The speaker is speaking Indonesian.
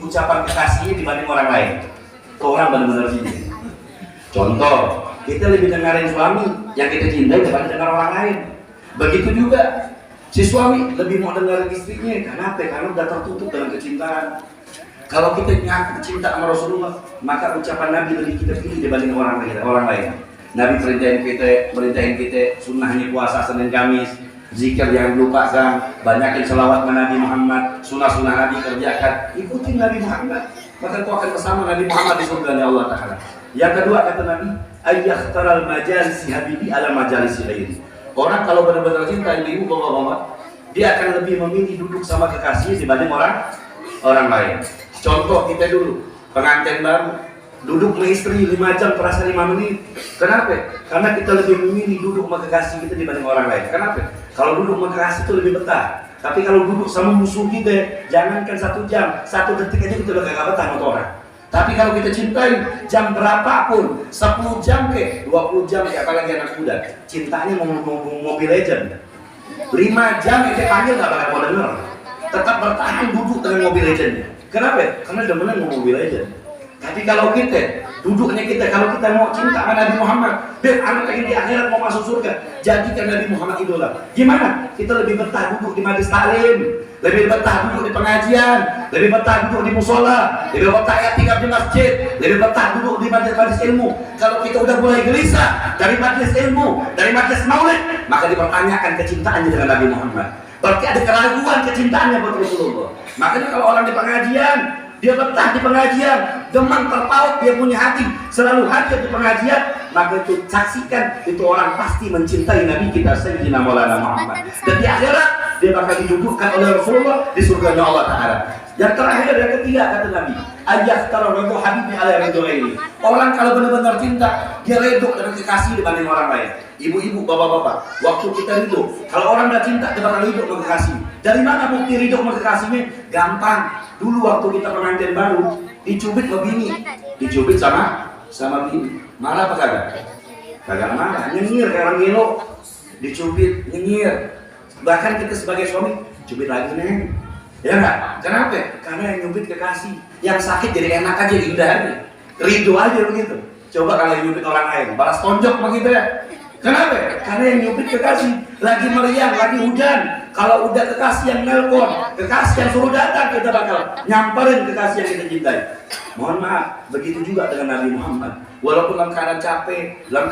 ucapan kekasihnya dibanding orang lain. Orang benar-benar cinta. Contoh, kita lebih dengarin suami yang kita cintai daripada dengar orang lain. Begitu juga si suami lebih mau dengarin istrinya. Kenapa? Karena udah tertutup dengan kecintaan. Kalau kita ngaku cinta sama Rasulullah, maka ucapan Nabi lebih kita pilih dibanding orang lain. Nabi perintahin kita sunnahnya puasa Senin Kamis, zikir jangan lupakan, banyakin selawat Nabi Muhammad, sunnah-sunnah Nabi kerjakan, ikutin Nabi Muhammad, maka kau akan bersama Nabi Muhammad di surga Allah Ta'ala. Yang kedua kata Nabi, ayyahtaral majalisi habibi ala majalisi ghairi. Orang kalau benar-benar cinta ibu bapak-bapak, dia akan lebih memilih duduk sama kekasihnya dibanding orang lain. Contoh kita dulu, pengantin baru, duduk sama istri 5 jam terasa 5 menit. Kenapa? Karena kita lebih memilih duduk sama kekasih kita dibanding orang lain. Kenapa? Kalau duduk sama kekasih itu lebih betah. Tapi kalau duduk sama musuh kita, jangankan 1 jam, 1 detik aja kita udah gak betah sama orang. Tapi kalau kita cintai jam berapapun, 10 jam ke, 20 jam ke, apalagi anak muda, cintanya mau Mobile Legend. 5 jam kita panggil gak bakal mau denger. Tetap bertahan duduk dengan Mobile Legend. Kenapa? Karena udah menang mau Mobile Legend. Tapi kalau kita, duduknya kita, kalau kita mau cinta sama Nabi Muhammad, dan anak ini di akhirat mau masuk surga, jadikan Nabi Muhammad idola. Gimana? Kita lebih betah duduk di majlis taklim, lebih betah duduk di pengajian, lebih betah duduk di musola, lebih betah i'tikaf di masjid, lebih betah duduk di majlis ilmu. Kalau kita udah mulai gelisah dari majlis ilmu, dari majlis maulid, maka dipertanyakan kecintaannya dengan Nabi Muhammad. Berarti ada keraguan kecintaannya buat Rasulullah. Makanya kalau orang di pengajian, dia betah di pengajian, demam terpaut, dia punya hati, selalu hadir di pengajian, maka itu saksikan, itu orang pasti mencintai Nabi kita Sayyidina Maulana Muhammad. Dan di akhirat dia bakal didudukkan oleh Rasulullah di surganya Allah Ta'ala. Yang terakhir, yang ketiga kata Nabi, ayyahtaral ridho habibi ala ridho ghairi. Orang kalau benar-benar cinta, dia ridho dengan kekasih dibanding orang lain. Ibu-ibu, bapak-bapak, waktu kita ridho, kalau orang udah cinta, dia bakal ridho dengan kekasih. Dari mana bukti ridho dengan kekasihnya? Gampang. Dulu waktu kita pengantin baru, dicubit sama bini, dicubit sama bini. Marah apa kagak? Kagak marah, nyengir kayak orang ngelo. Dicubit, nyengir. Bahkan kita sebagai suami, cubit lagi neng. Ya enggak? Kenapa? Karena yang nyubit kekasih, yang sakit jadi enak aja, indah aja. Ridho aja begitu. Coba kalau yang nyubit orang lain, balas tonjok sama kita ya. Kenapa? Karena yang nyubit kekasih, lagi meriang, lagi hujan. Kalau udah kekasih yang nelpon, kekasih yang suruh datang, kita bakal nyamperin kekasih yang kita cintai. Mohon maaf, begitu juga dengan Nabi Muhammad. Walaupun dalam keadaan capek, dalam